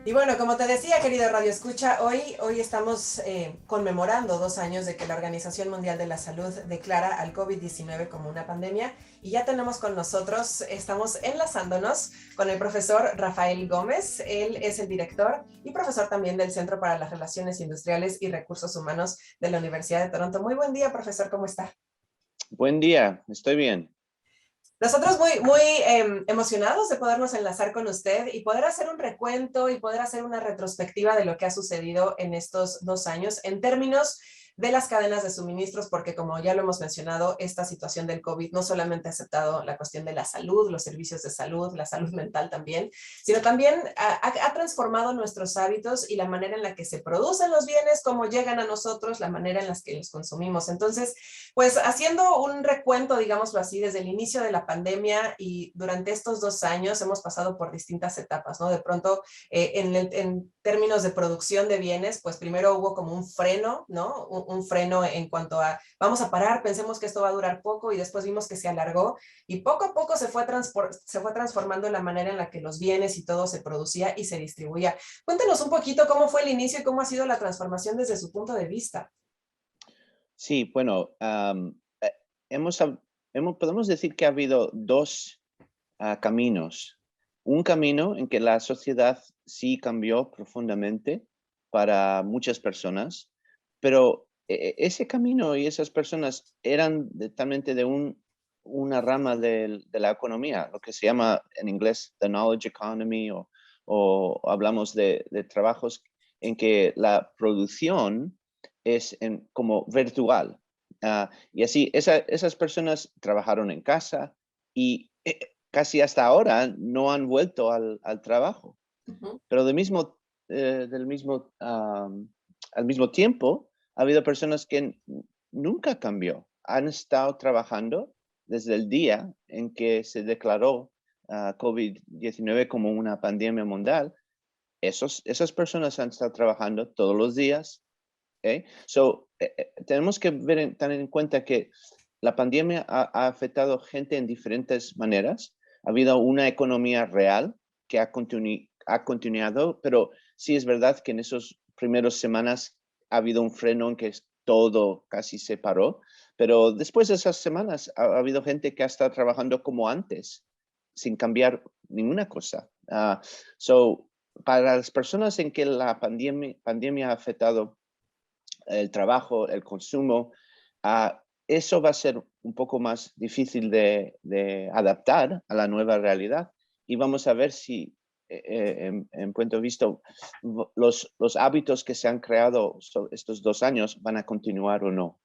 Y bueno, como te decía, querido Radio Escucha, hoy estamos conmemorando 2 años de que la Organización Mundial de la Salud declara al COVID-19 como una pandemia y ya tenemos con nosotros, estamos enlazándonos con el profesor Rafael Gómez. Él es el director y profesor también del Centro para las Relaciones Industriales y Recursos Humanos de la Universidad de Toronto. Muy buen día, profesor, ¿cómo está? Buen día, estoy bien. Nosotros muy emocionados de podernos enlazar con usted y poder hacer un recuento y poder hacer una retrospectiva de lo que ha sucedido en estos 2 años en términos de las cadenas de suministros, porque como ya lo hemos mencionado, esta situación del COVID no solamente ha aceptado la cuestión de la salud, los servicios de salud, la salud mental también, sino también ha transformado nuestros hábitos y la manera en la que se producen los bienes, cómo llegan a nosotros, la manera en la que los consumimos. Entonces, pues haciendo un recuento, digámoslo así, desde el inicio de la pandemia y durante estos 2 años hemos pasado por distintas etapas, ¿no? De pronto, en términos de producción de bienes, pues primero hubo como un freno, ¿no? Un freno en cuanto a, vamos a parar, pensemos que esto va a durar poco y después vimos que se alargó y poco a poco se fue transformando la manera en la que los bienes y todo se producía y se distribuía. Cuéntenos un poquito cómo fue el inicio y cómo ha sido la transformación desde su punto de vista. Sí, bueno, hemos, podemos decir que ha habido dos caminos. Un camino en que la sociedad sí cambió profundamente para muchas personas, pero ese camino y esas personas eran totalmente de una rama de la economía, lo que se llama en inglés the knowledge economy, o hablamos de trabajos en que la producción es como virtual. Y así, esas personas trabajaron en casa y casi hasta ahora no han vuelto al trabajo. Uh -huh. Pero al mismo tiempo, ha habido personas que nunca cambió. Han estado trabajando desde el día en que se declaró COVID-19 como una pandemia mundial. Esas personas han estado trabajando todos los días. ¿Okay? Tenemos que tener en cuenta que la pandemia ha afectado gente en diferentes maneras. Ha habido una economía real que ha continuado, pero sí es verdad que en esas primeras semanas ha habido un freno en que todo casi se paró, pero después de esas semanas ha habido gente que ha estado trabajando como antes, sin cambiar ninguna cosa. Para las personas en que la pandemia ha afectado el trabajo, el consumo, eso va a ser un poco más difícil de adaptar a la nueva realidad y vamos a ver si, en punto de vista, los hábitos que se han creado estos 2 años van a continuar o no.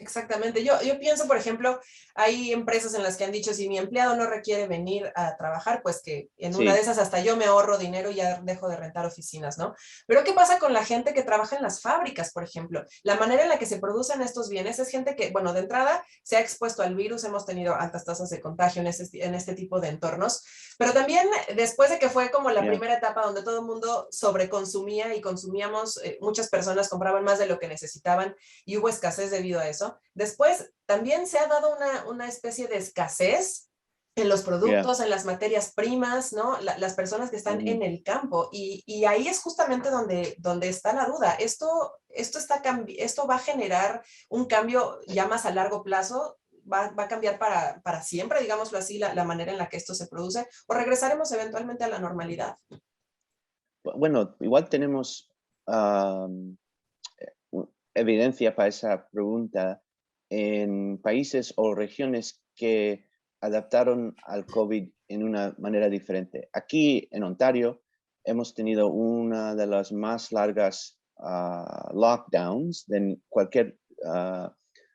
Exactamente. Yo pienso, por ejemplo, hay empresas en las que han dicho, si mi empleado no requiere venir a trabajar, pues que en una de Sí, esas hasta yo me ahorro dinero y ya dejo de rentar oficinas, ¿no? Pero ¿qué pasa con la gente que trabaja en las fábricas, por ejemplo? La manera en la que se producen estos bienes es gente que, bueno, de entrada se ha expuesto al virus, hemos tenido altas tasas de contagio en este tipo de entornos, pero también después de que fue como la yeah. primera etapa donde todo el mundo sobreconsumía y consumíamos, muchas personas compraban más de lo que necesitaban y hubo escasez debido a eso. Después, también se ha dado una especie de escasez en los Yeah. productos, en las materias primas, ¿no? Las personas que están en Ujú. el campo. Y ahí es justamente donde está la duda. Esto va a generar un cambio ya más a largo plazo. Va a cambiar para siempre, digámoslo así, la manera en la que esto se produce, o regresaremos eventualmente a la normalidad. Bueno, igual tenemos um, evidencia para esa pregunta en países o regiones que adaptaron al COVID en una manera diferente. Aquí en Ontario hemos tenido una de las más largas lockdowns de uh,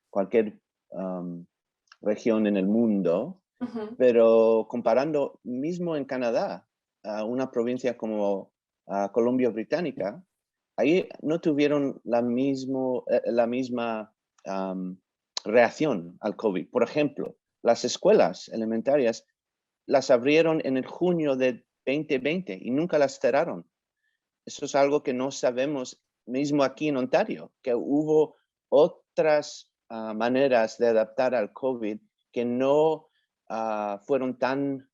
cualquier um, región en el mundo, Uh -huh. pero comparando mismo en Canadá, una provincia como Columbia Británica, ahí no tuvieron la misma um, reacción al COVID. Por ejemplo, las escuelas elementarias las abrieron en el junio de 2020 y nunca las cerraron. Eso es algo que no sabemos mismo aquí en Ontario, que hubo otras maneras de adaptar al COVID que no fueron tan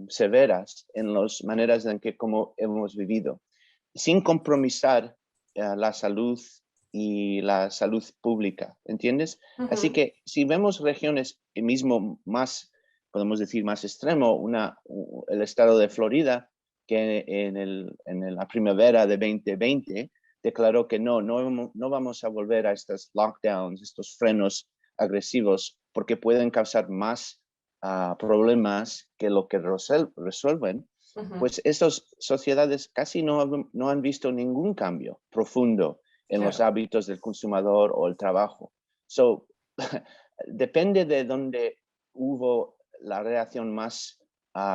severas en las maneras en que como hemos vivido. sin compromisar la salud y la salud pública, ¿entiendes? Así Ujú. que si vemos regiones mismo más, podemos decir más extremo, el estado de Florida, que en la primavera de 2020 declaró que no vamos a volver a estos lockdowns, estos frenos agresivos, porque pueden causar más problemas que lo que resuelven. Ujú. Pues estas sociedades casi no han visto ningún cambio profundo en los Claro. hábitos del consumidor o el trabajo. So, depende de dónde hubo la reacción más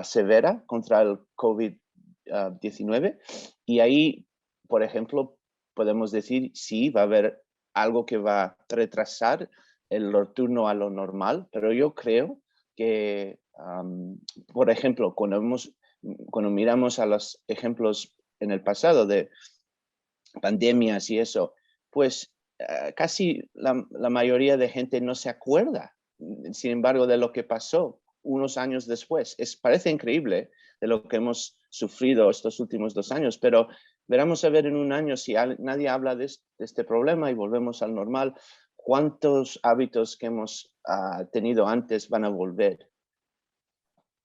severa contra el COVID-19 y ahí, por ejemplo, podemos decir sí, va a haber algo que va a retrasar el retorno a lo normal, pero yo creo que, por ejemplo, cuando miramos a los ejemplos en el pasado de pandemias y eso, pues casi la mayoría de gente no se acuerda, sin embargo, de lo que pasó unos años después. Parece increíble de lo que hemos sufrido estos últimos 2 años, pero veremos a ver en un año si nadie habla de este problema y volvemos al normal, cuántos hábitos que hemos tenido antes van a volver.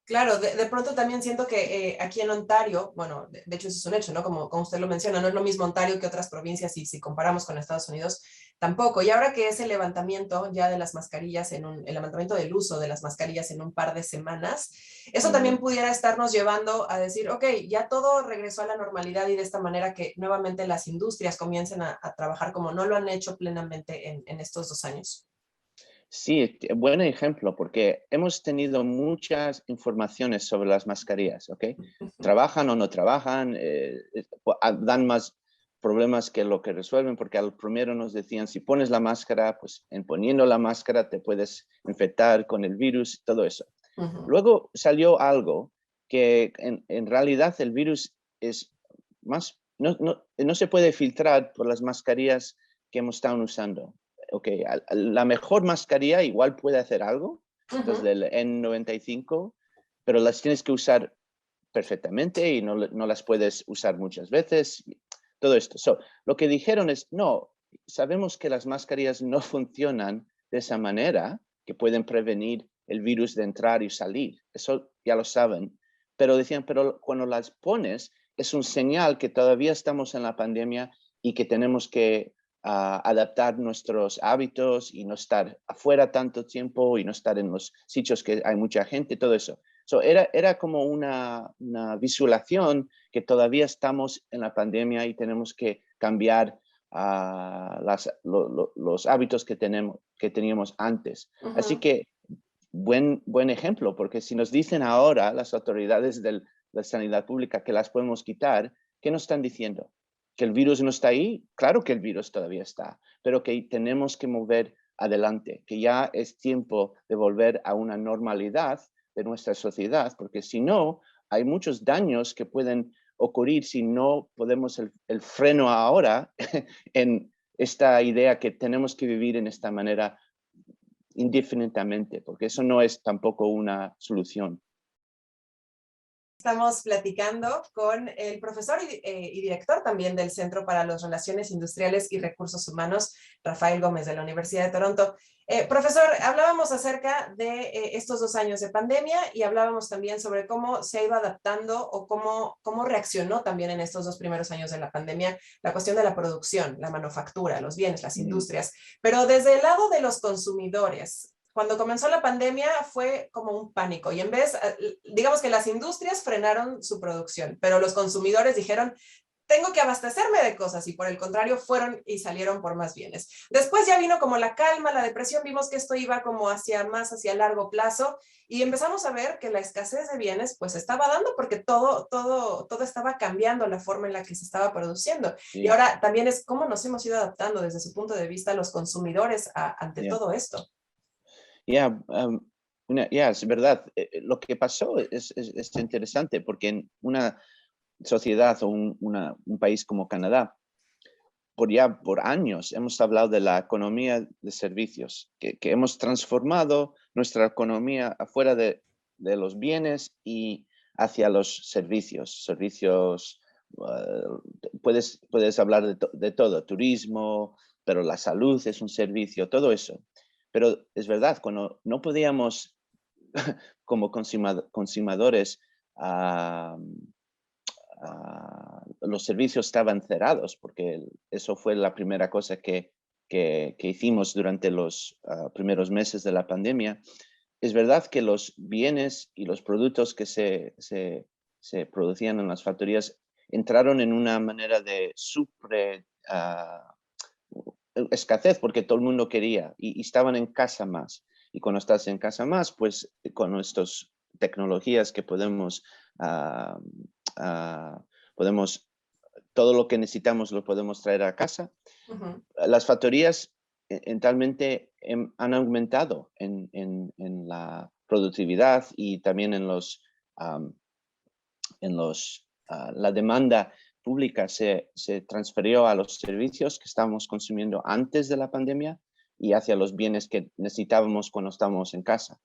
Claro, de pronto también siento que aquí en Ontario, bueno, de hecho eso es un hecho, ¿no? Como usted lo menciona, no es lo mismo Ontario que otras provincias y si comparamos con Estados Unidos, tampoco. Y ahora que es el levantamiento ya de las mascarillas, el levantamiento del uso de las mascarillas en un par de semanas, eso también Mm. pudiera estarnos llevando a decir, ok, ya todo regresó a la normalidad y de esta manera que nuevamente las industrias comiencen a trabajar como no lo han hecho plenamente en estos 2 años. Sí, buen ejemplo, porque hemos tenido muchas informaciones sobre las mascarillas, ¿ok? ¿Trabajan o no trabajan? Dan más problemas que lo que resuelven, porque al primero nos decían, si pones la máscara, pues en poniendo la máscara te puedes infectar con el virus, todo eso. Ujú. Luego salió algo que en realidad el virus es más, no se puede filtrar por las mascarillas que hemos estado usando. Ok, la mejor mascarilla igual puede hacer algo, estas Ujú. del N95, pero las tienes que usar perfectamente y no las puedes usar muchas veces. Todo esto. So, lo que dijeron es, no, sabemos que las mascarillas no funcionan de esa manera, que pueden prevenir el virus de entrar y salir. Eso ya lo saben. Pero decían, pero cuando las pones, es un señal que todavía estamos en la pandemia y que tenemos que adaptar nuestros hábitos y no estar afuera tanto tiempo y no estar en los sitios que hay mucha gente, todo eso. So, era como una visualización que todavía estamos en la pandemia y tenemos que cambiar los hábitos que teníamos antes. Así Ujú. que buen ejemplo, porque si nos dicen ahora las autoridades de la sanidad pública que las podemos quitar, ¿qué nos están diciendo? ¿Que el virus no está ahí? Claro que el virus todavía está, pero que tenemos que mover adelante, que ya es tiempo de volver a una normalidad de nuestra sociedad, porque si no, hay muchos daños que pueden ocurrir si no podemos el freno ahora en esta idea que tenemos que vivir en esta manera indefinidamente, porque eso no es tampoco una solución. Estamos platicando con el profesor y director también del Centro para las Relaciones Industriales y Recursos Humanos, Rafael Gómez, de la Universidad de Toronto. Profesor, hablábamos acerca de estos 2 años de pandemia y hablábamos también sobre cómo se ha ido adaptando o cómo reaccionó también en estos 2 primeros años de la pandemia la cuestión de la producción, la manufactura, los bienes, las Mm. industrias. Pero desde el lado de los consumidores, cuando comenzó la pandemia fue como un pánico y en vez, digamos que las industrias frenaron su producción, pero los consumidores dijeron, tengo que abastecerme de cosas y por el contrario fueron y salieron por más bienes. Después ya vino como la calma, la depresión, vimos que esto iba como hacia largo plazo y empezamos a ver que la escasez de bienes pues estaba dando porque todo estaba cambiando la forma en la que se estaba produciendo. Y Sí, ahora también es cómo nos hemos ido adaptando desde su punto de vista los consumidores ante yeah. todo esto. Yeah, es verdad. Lo que pasó es interesante porque en una sociedad o un país como Canadá, por años hemos hablado de la economía de servicios, que hemos transformado nuestra economía afuera de los bienes y hacia los servicios puedes hablar de todo, turismo, pero la salud es un servicio, todo eso. Pero es verdad, cuando no podíamos como consumadores, los servicios estaban cerrados, porque eso fue la primera cosa que hicimos durante los primeros meses de la pandemia. Es verdad que los bienes y los productos que se producían en las factorías entraron en una manera de escasez, porque todo el mundo quería y estaban en casa más. Y cuando estás en casa más, pues con nuestras tecnologías que ah, ah, podemos, todo lo que necesitamos lo podemos traer a casa. Ujú. Las factorías talmente han aumentado en la productividad y también la demanda pública se transfirió a los servicios que estábamos consumiendo antes de la pandemia y hacia los bienes que necesitábamos cuando estábamos en casa.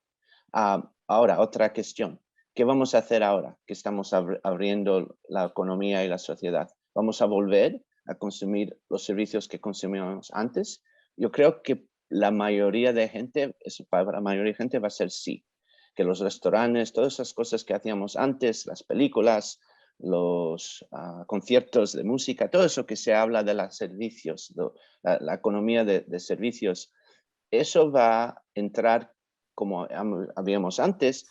Ahora, otra cuestión. ¿Qué vamos a hacer ahora que estamos abriendo la economía y la sociedad? ¿Vamos a volver a consumir los servicios que consumíamos antes? Yo creo que la mayoría de gente, para la mayoría de gente va a ser sí. Que los restaurantes, todas esas cosas que hacíamos antes, las películas, los conciertos de música, todo eso que se habla de los servicios, la economía de servicios, eso va a entrar como habíamos antes,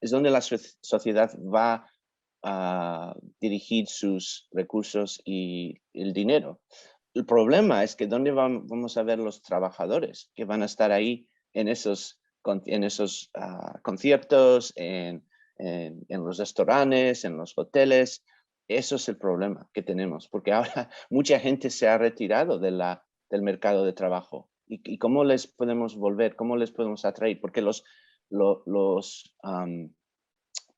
es donde la sociedad va a dirigir sus recursos y el dinero. El problema es que ¿dónde vamos a ver los trabajadores que van a estar ahí en esos conciertos, en los restaurantes, en los hoteles? Eso es el problema que tenemos, porque ahora mucha gente se ha retirado del mercado de trabajo. ¿Y cómo les podemos volver? ¿Cómo les podemos atraer? Porque lo- los, um,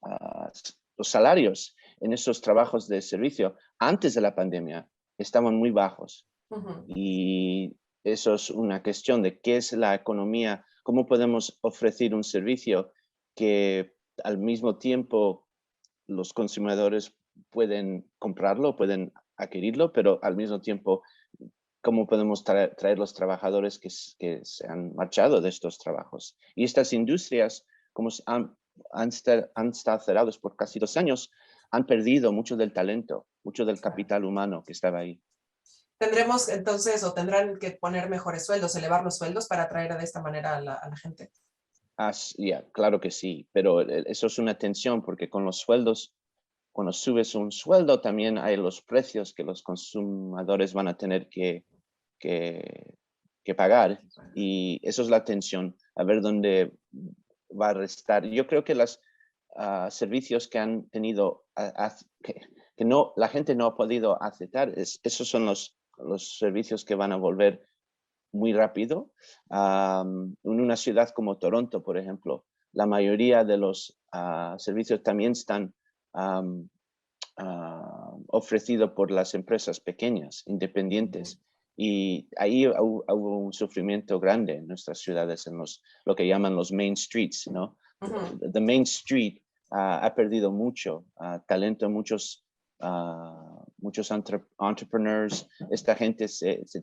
ah, los salarios en esos trabajos de servicio antes de la pandemia estaban muy bajos. Ujú. Y eso es una cuestión de qué es la economía, cómo podemos ofrecer un servicio que al mismo tiempo los consumidores pueden comprarlo, pueden adquirirlo, pero al mismo tiempo cómo podemos traer los trabajadores que se han marchado de estos trabajos. Y estas industrias, como han estado cerrados por casi 2 años, han perdido mucho del talento, mucho del Claro. capital humano que estaba ahí. Tendremos entonces, o tendrán que poner mejores sueldos, elevar los sueldos para atraer de esta manera a la gente. Claro que sí, pero eso es una tensión porque con los sueldos, cuando subes un sueldo, también hay los precios que los consumidores van a tener que, que pagar, y eso es la tensión, a ver dónde va a restar. Yo creo que los servicios que han tenido, que no, la gente no ha podido aceptar, esos son los servicios que van a volver muy rápido. En una ciudad como Toronto, por ejemplo, la mayoría de los servicios también están ofrecidos por las empresas pequeñas, independientes. Y ahí hubo un sufrimiento grande en nuestras ciudades, en lo que llaman los main streets, ¿no? Ujú. The main street ha perdido mucho talento, muchos entrepreneurs. Esta gente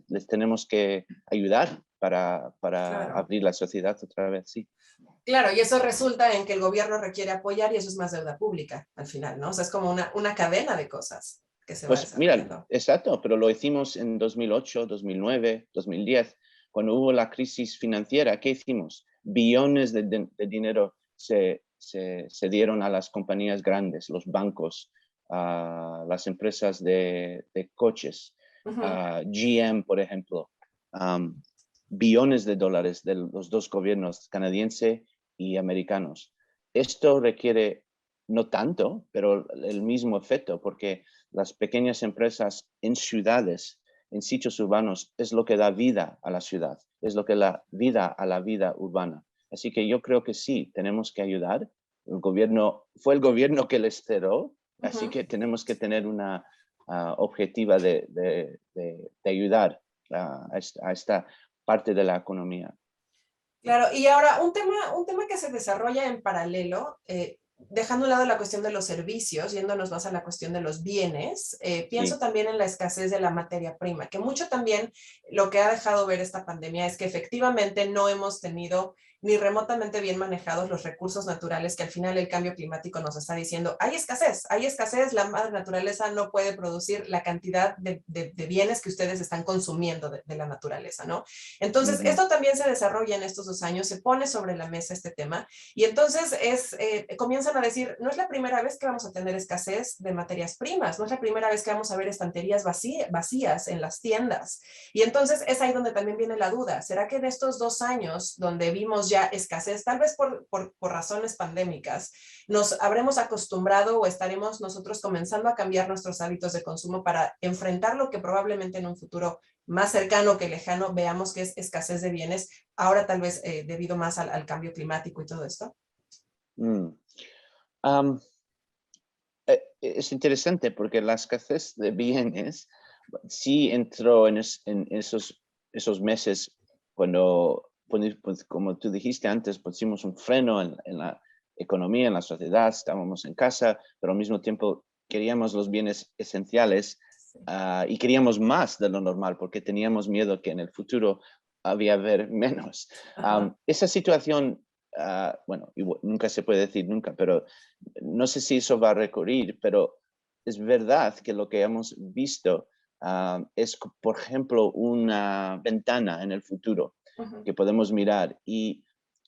les tenemos que ayudar para Claro. abrir la sociedad otra vez, sí. Claro, y eso resulta en que el gobierno requiere apoyar y eso es más deuda pública al final, ¿no? O sea, es como una cadena de cosas que se va Pues mira, desarrollando. exacto, pero lo hicimos en 2008, 2009, 2010, cuando hubo la crisis financiera. ¿Qué hicimos? Billones de dinero se dieron a las compañías grandes, los bancos, a las empresas de coches, Ujú. a GM, por ejemplo, billones de dólares de los dos gobiernos, canadiense y americanos. Esto requiere no tanto, pero el mismo efecto, porque las pequeñas empresas en ciudades, en sitios urbanos, es lo que da vida a la ciudad, es lo que da vida a la vida urbana. Así que yo creo que sí, tenemos que ayudar. Fue el gobierno que les cerró, así Ujú. que tenemos que tener una objetiva de ayudar a esta parte de la economía. Claro, y ahora un tema que se desarrolla en paralelo, dejando a un lado la cuestión de los servicios, yéndonos más a la cuestión de los bienes, pienso Sí. también en la escasez de la materia prima, que mucho también lo que ha dejado ver esta pandemia es que efectivamente no hemos tenido ni remotamente bien manejados los recursos naturales que al final el cambio climático nos está diciendo, hay escasez, la madre naturaleza no puede producir la cantidad de bienes que ustedes están consumiendo de la naturaleza, ¿no? Entonces, Ujú. esto también se desarrolla en estos 2 años, se pone sobre la mesa este tema y entonces comienzan a decir, no es la primera vez que vamos a tener escasez de materias primas, no es la primera vez que vamos a ver estanterías vacías en las tiendas. Y entonces es ahí donde también viene la duda, ¿será que en estos 2 años donde vimos ya escasez, tal vez por razones pandémicas, nos habremos acostumbrado o estaremos nosotros comenzando a cambiar nuestros hábitos de consumo para enfrentar lo que probablemente en un futuro más cercano que lejano veamos que es escasez de bienes, ahora tal vez debido más al cambio climático y todo esto? Mm. Am, es interesante porque la escasez de bienes sí entró en esos meses cuando, pues, como tú dijiste antes, pusimos un freno en la economía, en la sociedad, estábamos en casa, pero al mismo tiempo queríamos los bienes esenciales, y queríamos más de lo normal porque teníamos miedo que en el futuro había haber menos. Ajá. Esa situación, bueno, nunca se puede decir nunca, pero no sé si eso va a recurrir, pero es verdad que lo que hemos visto es, por ejemplo, una ventana en el futuro Ujú. que podemos mirar. Y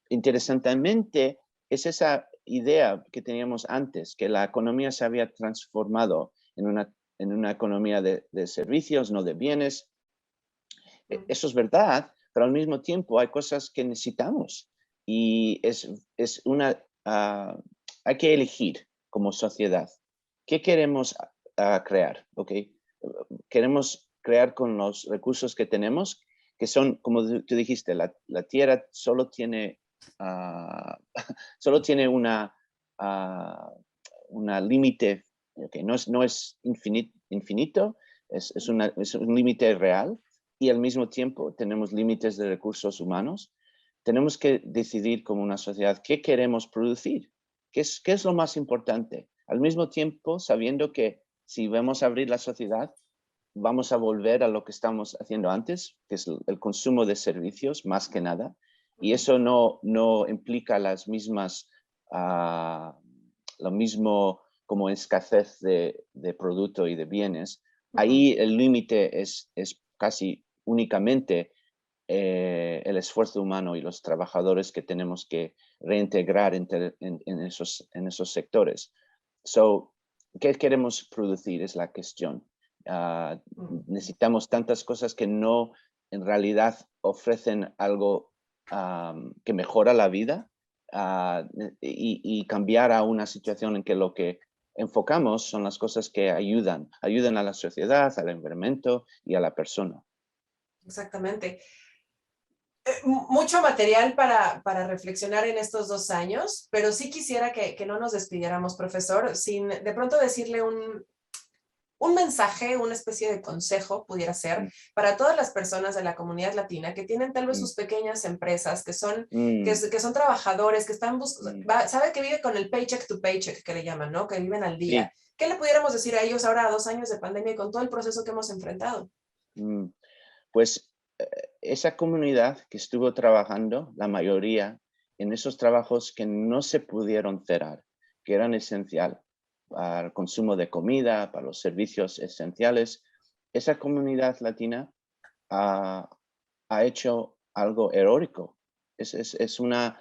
interesantemente, es esa idea que teníamos antes, que la economía se había transformado en una economía de servicios, no de bienes. Mm. Eso es verdad, pero al mismo tiempo hay cosas que necesitamos y es una, hay que elegir como sociedad. ¿Qué queremos crear? ¿Okay? Queremos crear con los recursos que tenemos, que son, como tú dijiste, la Tierra solo tiene, solo tiene ah, una límite, okay, no es infinito, es un límite real y al mismo tiempo tenemos límites de recursos humanos. Tenemos que decidir como una sociedad qué queremos producir, qué es lo más importante. Al mismo tiempo, sabiendo que si vamos a abrir la sociedad, vamos a volver a lo que estamos haciendo antes, que es el consumo de servicios más que nada. Y Ujú. eso no implica las mismas, uh, lo mismo como escasez de producto y de bienes. Ujú. Ahí el límite es casi únicamente el esfuerzo humano y los trabajadores que tenemos que reintegrar en esos sectores. So, ¿qué queremos producir? Es la cuestión. Mm. Necesitamos tantas cosas que no en realidad ofrecen algo que mejora la vida, y cambiar a una situación en que lo que enfocamos son las cosas que ayudan a la sociedad, al environamiento y a la persona. Exactamente. Mucho material para reflexionar en estos 2 años, pero sí quisiera que no nos despidiéramos, profesor, sin de pronto decirle un mensaje, una especie de consejo, pudiera ser, Mm, para todas las personas de la comunidad latina que tienen tal vez mm, sus pequeñas empresas, mm, que son trabajadores, que están mm. sabe que vive con el paycheck to paycheck, que le llaman, ¿no? Que viven al día. Sí. ¿Qué le pudiéramos decir a ellos ahora a 2 años de pandemia y con todo el proceso que hemos enfrentado? Mm. Pues esa comunidad que estuvo trabajando, la mayoría, en esos trabajos que no se pudieron cerrar, que eran esencial para el consumo de comida, para los servicios esenciales, esa comunidad latina ha, ha hecho algo heroico. Es una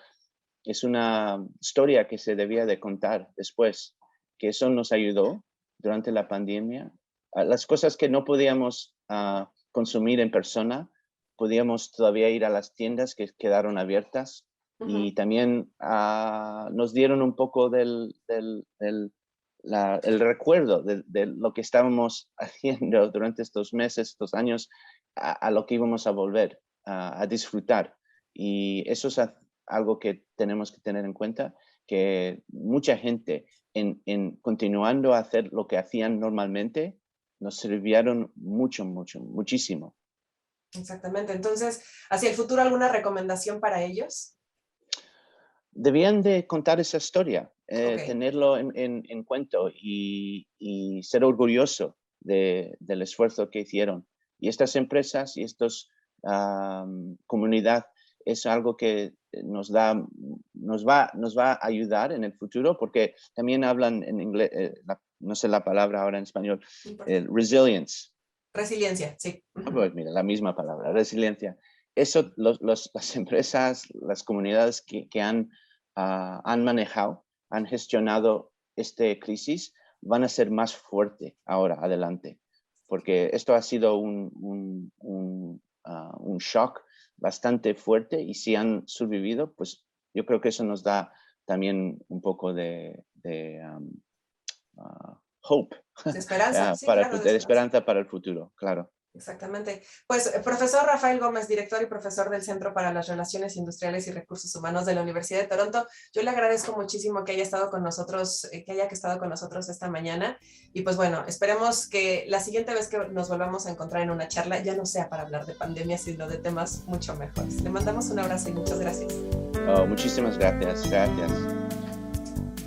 historia que se debía de contar después, que eso nos ayudó durante la pandemia. Las cosas que no podíamos consumir en persona, podíamos todavía ir a las tiendas que quedaron abiertas Ujú. y también nos dieron un poco el recuerdo de lo que estábamos haciendo durante estos meses, estos años, a lo que íbamos a volver a disfrutar. Y eso es algo que tenemos que tener en cuenta, que mucha gente en continuando a hacer lo que hacían normalmente, nos sirvieron muchísimo. Exactamente. Entonces, hacia el futuro, ¿alguna recomendación para ellos? debían de contar esa historia, Ok. tenerlo en cuento y ser orgulloso del esfuerzo que hicieron. Y estas empresas y estos comunidad es algo que nos va a ayudar en el futuro, porque también hablan en inglés, no sé la palabra ahora en español, No importa. resilience. Resiliencia, sí. Ah, Ujú. pues mira, la misma palabra, resiliencia. Eso, las empresas, las comunidades que han manejado, han gestionado esta crisis, van a ser más fuertes ahora, adelante, porque esto ha sido un shock bastante fuerte y si han sobrevivido, pues yo creo que eso nos da también un poco hope De esperanza, sí, para claro, de esperanza. esperanza para el futuro, claro. Exactamente. Pues, profesor Rafael Gómez, director y profesor del Centro para las Relaciones Industriales y Recursos Humanos de la Universidad de Toronto, yo le agradezco muchísimo que haya estado con nosotros, esta mañana. Y pues bueno, esperemos que la siguiente vez que nos volvamos a encontrar en una charla ya no sea para hablar de pandemia, sino de temas mucho mejores. Le mandamos un abrazo y muchas gracias. Oh, muchísimas gracias, gracias.